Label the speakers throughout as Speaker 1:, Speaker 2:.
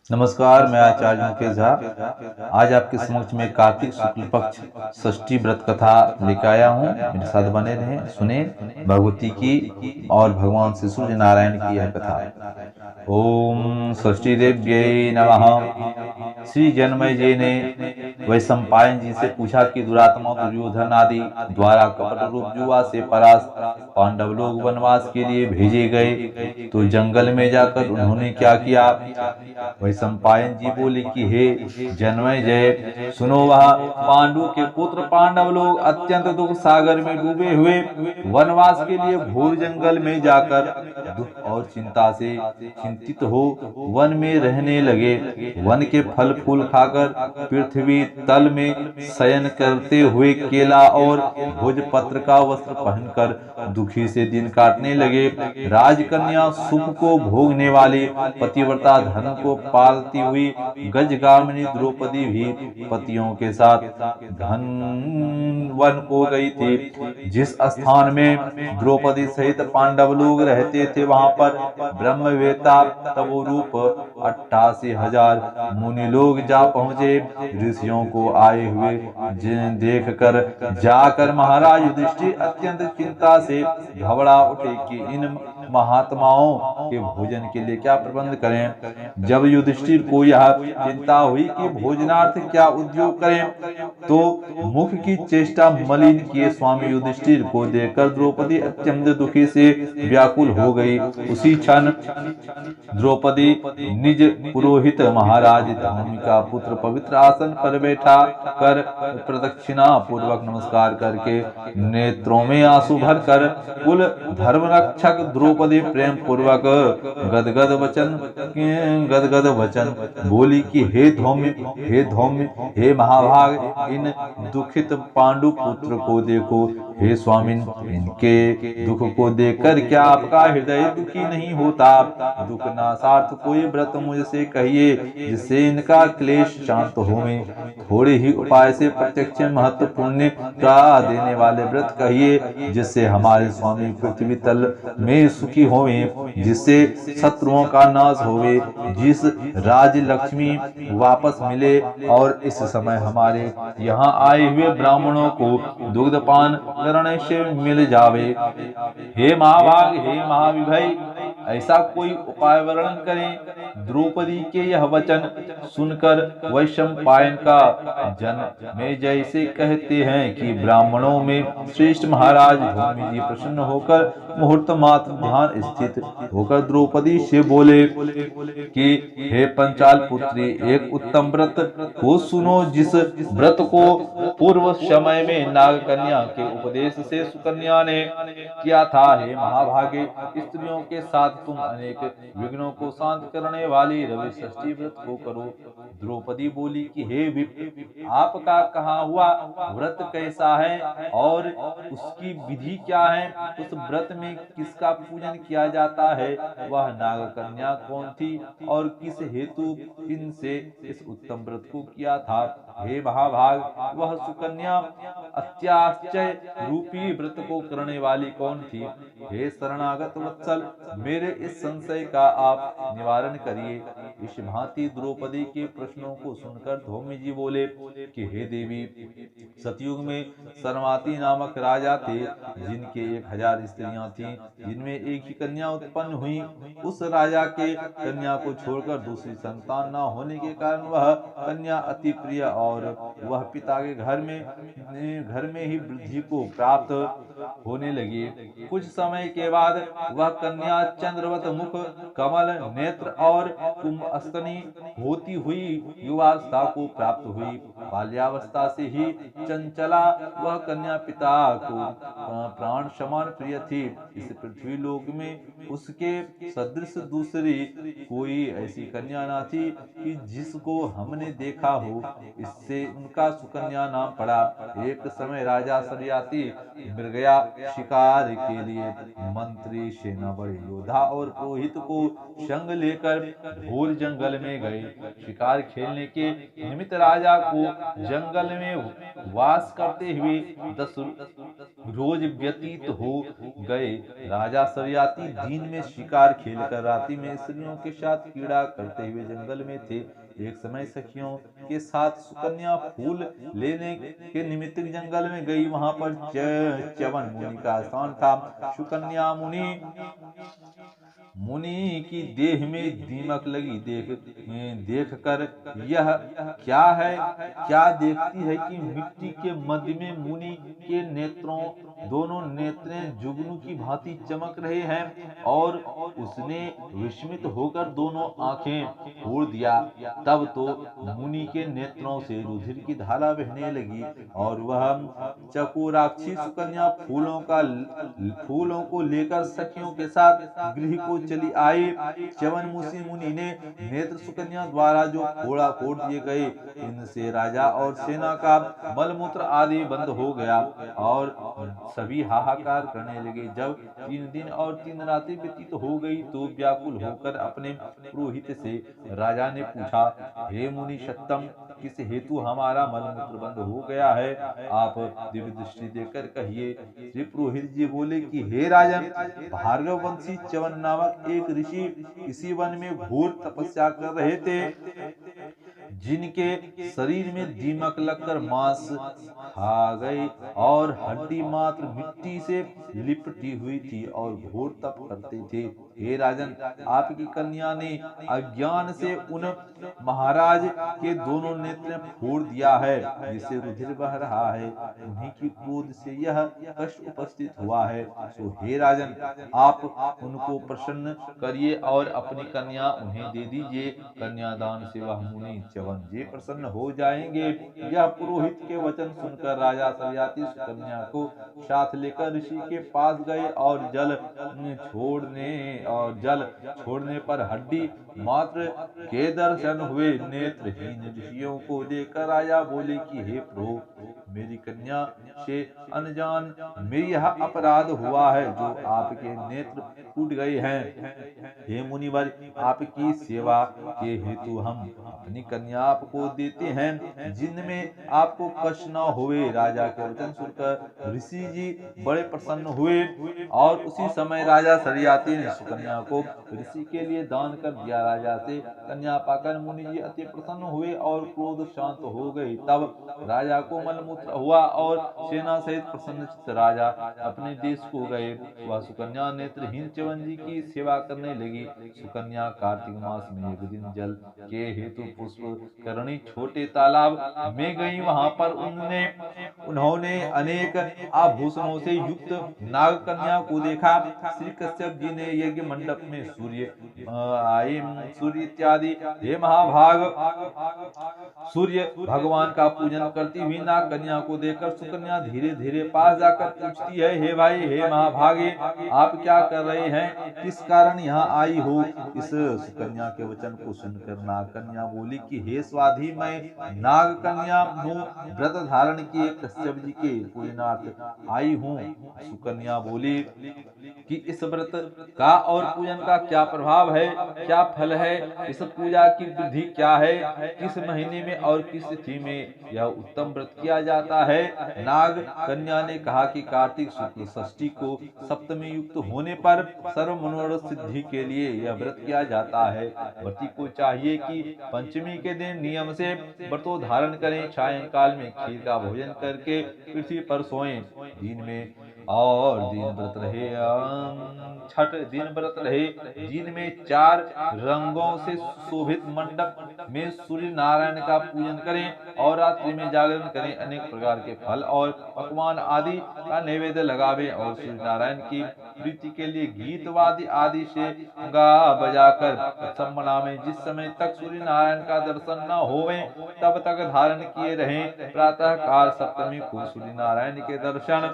Speaker 1: नमस्कार, मैं आचार्य मुकेश झा। आज आपके समक्ष में कार्तिक शुक्ल पक्ष षष्ठी व्रत कथा लेकर आया हूँ। मेरे साथ बने रहें, सुने भगवती की और भगवान श्री सूर्य नारायण की यह कथा। ओम षष्ठी देव्यै नमः। श्री जन्मय जी ने वैशंपायन जी से पूछा कि दुरात्मा दुर्योधन आदि द्वारा कपट रूप जुआ से परास्त पांडव लोग वनवास के लिए भेजे गए तो जंगल में जाकर उन्होंने क्या किया। वैशंपायन जी बोले कि हे जन्मय जय, सुनो, वह पांडु के पुत्र पांडव लोग अत्यंत दुख सागर में डूबे हुए वनवास के लिए घोर जंगल में जाकर दुख और चिंता से चिंतित हो वन में रहने लगे। वन के फल फूल खाकर पृथ्वी तल में शयन करते हुए केला और भोजपत्र का वस्त्र पहनकर दुखी से दिन काटने लगे। राजकन्या सुख को भोगने वाली पतिव्रता धर्म को पालती हुई गजगामिनी द्रौपदी भी पतियों के साथ धन वन को गई थी। जिस स्थान में द्रौपदी सहित पांडव लोग रहते थे वहां पर ब्रह्मवेता तपोरूप 88,000 मुनि लोग जा पहुंचे। ऋषियों को आए हुए देख कर जाकर महाराज युधिष्ठिर अत्यंत चिंता से घबरा उठे कि इन महात्माओं के भोजन के लिए क्या प्रबंध करें। जब युधिष्ठिर को यह चिंता हुई कि भोजनार्थ क्या उद्योग करें तो मुख की चेष्टा मलिन किए स्वामी युधिष्ठिर को देखकर द्रौपदी अत्यंत दुखी से व्याकुल हो गई। उसी क्षण द्रौपदी निज पुरोहित महाराज धौमी का पुत्र पवित्र आसन पर बैठा कर प्रदक्षिणा पूर्वक नमस्कार करके नेत्रों में आंसू भर कर कुल धर्म रक्षक द्रौपदी प्रेम पूर्वक गदगद वचन बोली कि हे धौम्य, हे महाभाग, इन दुखित पांडु पुत्र को देखो। हे स्वामिन, इनके दुख को देखकर क्या आपका हृदय दुखी नहीं होता। दुख नाशार्थ कोई व्रत मुझसे कहिए जिससे इनका क्लेश शांत होवे। थोड़े ही उपाय से प्रत्यक्ष महत्व पुण्य का देने वाले व्रत कहिए जिससे हमारे स्वामी पृथ्वी तल में सुखी होवे, जिससे शत्रुओं का नाश होवे, जिस राज लक्ष्मी वापस मिले और इस समय हमारे यहाँ आए हुए ब्राह्मणों को दुग्धपान करने से मिल जावे। हे महाभाग, हे महाविभय, ऐसा कोई उपाय वर्णन करें। द्रौपदी के यह वचन सुनकर वैशंपायन का जन में जैसे कहते हैं कि ब्राह्मणों में श्रेष्ठ महाराज धौमी जी प्रसन्न होकर मुहूर्त मात्र ध्यान स्थित होकर द्रौपदी से बोले कि हे पंचाल पुत्री, एक उत्तम व्रत को सुनो जिस व्रत को पूर्व समय में नागकन्या के उपदेश से सुकन्या ने किया था। हे महाभागे, स्त्रियों के साथ तुम अनेक विघ्नों को शांत करने वाली रवि षष्ठी व्रत को करो। द्रौपदी बोली कि हे विप्र, आपका कहा हुआ व्रत कैसा है और उसकी विधि क्या है। उस व्रत में किसका पूजन किया जाता है, वह नागकन्या कौन थी और किस हेतु इनसे इस उत्तम व्रत को किया था। हे महाभाग, वह सुकन्या अत्याश्चर्य रूपी व्रत को करने वाली कौन थी। हे शरणागत वत्सल, मेरे इस संशय का आप निवारण करिए। इस भांति द्रौपदी के प्रश्नों को सुनकर धौमी जी बोले कि हे देवी, सतयुग में सरमाती नामक राजा थे जिनके 1000 स्त्रियां थीं, जिनमें एक ही कन्या उत्पन्न हुई। उस राजा के कन्या को छोड़कर दूसरी संतान न होने के कारण वह कन्या अति प्रिय और वह पिता के घर में ही वृद्धि को प्राप्त होने लगी। कुछ समय के बाद वह कन्या चंद्रवत मुख, कमल नेत्र और कुंभस्तनी होती हुई युवावस्था को प्राप्त हुई। बाल्यावस्था से ही चंचला वह कन्या पिता को प्राण समान प्रिय थी। इस पृथ्वी लोक में उसके सदृश दूसरी कोई ऐसी कन्या ना थी कि जिसको हमने देखा हो। इससे उनका सुकन्या नाम पड़ा। एक समय राजा सरियाती मृगया शिकार के लिए मंत्री, सेना बड़े योद्धा और पुरोहित को संग लेकर घोर घोर जंगल में गए। शिकार खेलने के निमित्त राजा को जंगल में वास करते हुए 10 रोज व्यतीत हो गए। राजा सरियाती दिन में शिकार खेलकर रात्रि में स्त्रियों के साथ क्रीड़ा करते हुए जंगल में थे। एक समय सखियों के साथ सुकन्या फूल लेने के निमित्त जंगल में गई। वहां पर च्यवन मुनि का स्थान था। सुकन्या मुनि मुनि की देह में दीमक लगी। देख कर यह क्या है, क्या देखती है कि मिट्टी के मध्य में मुनि के नेत्रों, दोनों नेत्रें जुगनू की भांति चमक रहे हैं, और उसने विस्मित होकर दोनों आंखें फोड़ दिया। तब तो मुनि के नेत्रों से रुधिर की धारा बहने लगी, और वह चकोराक्षी सुकन्या फूलों को लेकर सखियों के साथ गृह को चली आई। च्यवन मुनि ने नेत्र सुकन्या द्वारा जो फोड़ दिए गए, इनसे राजा और सेना का मलमूत्र आदि बंद हो गया, और सभी हाहाकार करने लगे। जब 3 दिन और 3 रातें व्यतीत हो गई तो व्याकुल होकर अपने पुरोहित से राजा ने पूछा, हे मुनि सत्तम, किस हेतु हमारा मलमूत्र बंद हो गया है? आप दिव्य दृष्टि देकर कहिए। श्री पुरोहित जी बोले कि हे राजन, भार्गववंशी च्यवन नामक एक ऋषि इसी वन में घोर तपस्या कर रहे थे, जिनके शरीर में दीमक लगकर मांस खा गए और हड्डी मात्र मिट्टी से लिपटी हुई थी, और घोर तप करते थे। हे राजन, आपकी कन्या ने अज्ञान से उन महाराज के दोनों नेत्र फोड़ दिया है, जिससे रुधिर बह रहा है। उन्हीं की क्रोध से यह कष्ट उपस्थित हुआ है। सो हे राजन, आप उनको प्रसन्न करिए और अपनी कन्या उन्हें दे दीजिए। कन्यादान से वह मुनि च्यवन जी प्रसन्न हो जाएंगे। यह पुरोहित के वचन सुनकर राजा सरियाती सुकन्या को साथ लेकर ऋषि के पास गए, और जल छोड़ने पर हड्डी मात्र के दर्शन हुए। नेत्रहीन ऋषियों को देखकर राजा बोले कि हे प्रभु, मेरी कन्या से अनजान में यह अपराध हुआ है, जो आपके नेत्र टूट गए हैं। हे मुनिवर, आपकी सेवा के हेतु हम अपनी कन्या आपको देते हैं, जिनमें आपको कष्ट न होवे। राजा के वचन सुनकर ऋषि जी बड़े प्रसन्न हुए, और उसी समय राजा सरियाती ने सुकन्या को ऋषि के लिए दान कर दिया। राजा से कन्या पाकर मुनि जी अति प्रसन्न हुए और क्रोध शांत हो गई। तब राजा को मलमूत्र हुआ, और सेना सहित प्रसन्नचित्त राजा अपने देश को गए। वह सुकन्या नेत्रहीन च्यवन जी की सेवा करने लगी। सुकन्या कार्तिक मास में एक दिन जल के हेतु पुष्पकरणी छोटे तालाब में गई। वहां पर उन्होंने अनेक आभूषणों से युक्त नाग कन्या को देखा। श्री कश्यप जी ने यज्ञ मंडप में सूर्य इत्यादि हे महाभाग सूर्य भगवान का पूजन करती हुई नाग कन्या को देखकर सुकन्या धीरे धीरे पास जाकर पूछती है, हे भाई, हे महाभागे, आप क्या कर रहे हैं? किस कारण यहाँ आई हो? इस सुकन्या के वचन को सुनकर नाग कन्या बोली कि हे स्वाधी, मैं नाग कन्या हूँ, व्रत धारण किए कश्यप जी के पूजनार्थ आई हूँ। सुकन्या बोली कि इस व्रत का और पूजन का क्या प्रभाव है, क्या फल है? इस पूजा की विधि क्या है? किस महीने में और किस तिथि में यह उत्तम व्रत किया जाता है? नाग कन्या ने कहा कि कार्तिक शुक्ल षष्ठी को सप्तमी युक्त होने पर सर्व मनोरथ सिद्धि के लिए यह व्रत किया जाता है। व्रती को चाहिए कि पंचमी के दिन नियम से व्रतो धारण करें, सायंकाल में खीर का भोजन करके पृथ्वी पर सोएं। दिन में और दिन व्रत रहे, छठ दिन व्रत रहे, दिन में 4 रंगों से शोभित मंडप में सूर्य नारायण का पूजन करें, और रात्रि में जागरण करें। अनेक प्रकार के फल और पकवान आदि का नैवेद्य लगावे, और सूर्य नारायण की प्रीति के लिए गीत वाद्य आदि से गा बजाकर उत्सव मनावे। जिस समय तक सूर्य नारायण का दर्शन न होवे, तब तक धारण किए रहें। प्रातः काल सप्तमी को सूर्य नारायण के दर्शन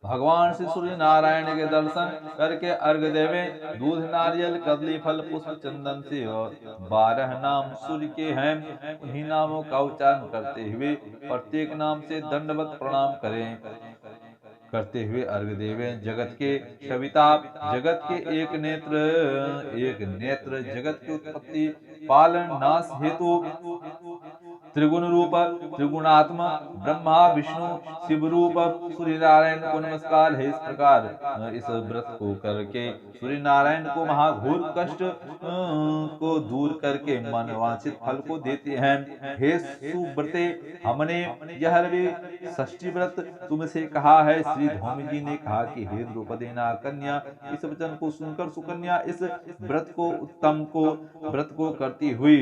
Speaker 1: भगवान श्री सूर्य नारायण के दर्शन करके अर्घ देवे। दूध, नारियल, कदली फल, पुष्प, चंदन से 12 नाम सूर्य के हैं, उन्हीं नामों का उच्चारण करते हुए प्रत्येक नाम से दंडवत प्रणाम करें। करते हुए अर्घ देवे। जगत के सविता, जगत के एक नेत्र जगत की उत्पत्ति पालन नाश हेतु त्रिगुण रूप त्रिगुणात्म ब्रह्मा विष्णु शिव रूप सूर्य नारायण को नमस्कार है। इस प्रकार इस व्रत को करके सूर्य नारायण को महाघोर कष्ट को दूर करके मनवांछित फल को देते हैं। हे सुव्रते, हमने यह षष्ठी व्रत तुमसे कहा है। श्री धौमी जी ने कहा कि हे द्रौपदी ना कन्या, इस वचन को सुनकर सुकन्या इस व्रत को करती हुई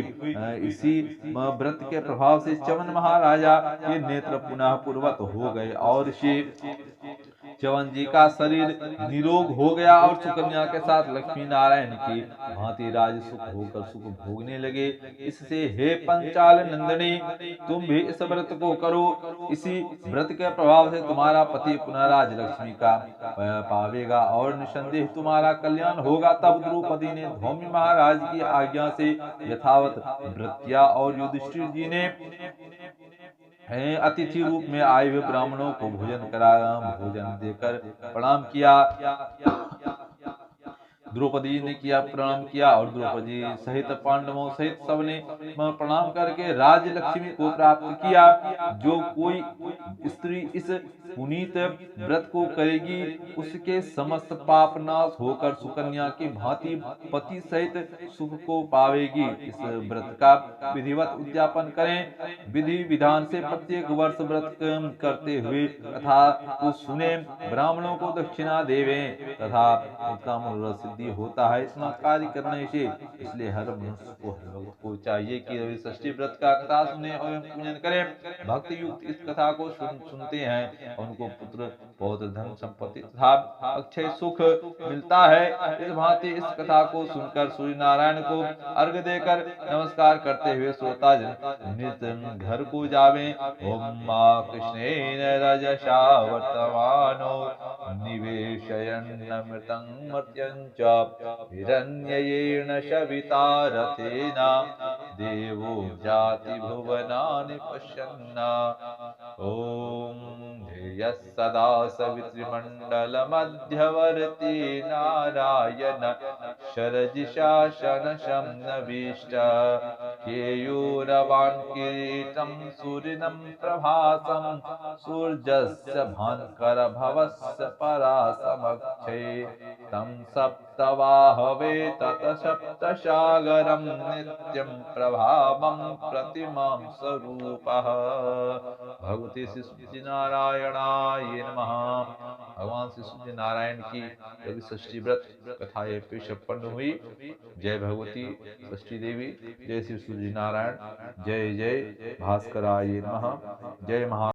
Speaker 1: इसी व्रत के प्रभाव से च्यवन महाराजा के नेत्र पुनः पूर्वत हो गए और श्री च्यवन जी का शरीर निरोग हो गया और सुकन्या के साथ लक्ष्मी नारायण की भांति राज सुख होकर सुख भोगने लगे। इससे हे पंचाल नंदिनी, तुम भी इस व्रत को करो। इसी व्रत के प्रभाव से तुम्हारा पति पुनः राज लक्ष्मी का पावेगा और निसंदेह तुम्हारा कल्याण होगा। तब द्रौपदी ने धौमी महाराज की आज्ञा से यथावत व्रत किया और युधिष्ठिर जी ने अतिथि रूप में आए हुए ब्राह्मणों को भोजन देकर प्रणाम किया। द्रौपदी ने प्रणाम किया और द्रौपदी सहित पांडवों सहित सबने प्रणाम करके राज लक्ष्मी को प्राप्त किया। जो कोई स्त्री इस पुनीत व्रत को करेगी उसके समस्त पाप नाश होकर सुकन्या की भांति पति सहित सुख को पावेगी। इस व्रत का विधिवत उद्यापन करें। विधि विधान से प्रत्येक वर्ष व्रत करते हुए तथा को सुने, ब्राह्मणों को दक्षिणा देवें तथा उत्तम सिद्धि होता है इतना कार्य करने से। इसलिए हर मनुष्य को, हर भक्त को चाहिए कि रवि षष्ठी व्रत का कथा सुने और पूजन करें। भक्त युक्त इस कथा को सुनते हैं, उनको पुत्र पौत्र धन संपत्ति तथा अक्षय सुख मिलता है। इस भांति इस कथा को सुनकर सूर्य नारायण को अर्घ देकर नमस्कार करते हुए श्रोता जन नित घर को जावें। ओम मां कृष्णेन रजसा वर्तमानो निवेशयन्नमृतं मर्त्यं च हिरण्ययेन शविता रथेन देवो जाति भुवनानि पश्यन्ना। ओम ध्येयः सदा सवितृमण्डल मध्यवर्ती नारायण शरजिशासन नभीष्ट केयूरवान् किरीटं सूरिनं प्रभासं सूर्यस्य भास्कर भवस्य परासमक्षे तं सप्तवाहवे तत सप्तसागरं नित्यं प्रभावं प्रतिमां स्वरूपः। भगवती श्री सत्यनारायणाय नमः। भगवान श्री सत्यनारायण की रवि षष्ठी व्रत कथा ये पेश संपन्न हुई। जय भगवती षष्ठी देवी, जय श्री सूर्य नारायण, जय जय भास्कराय नमः। जय महा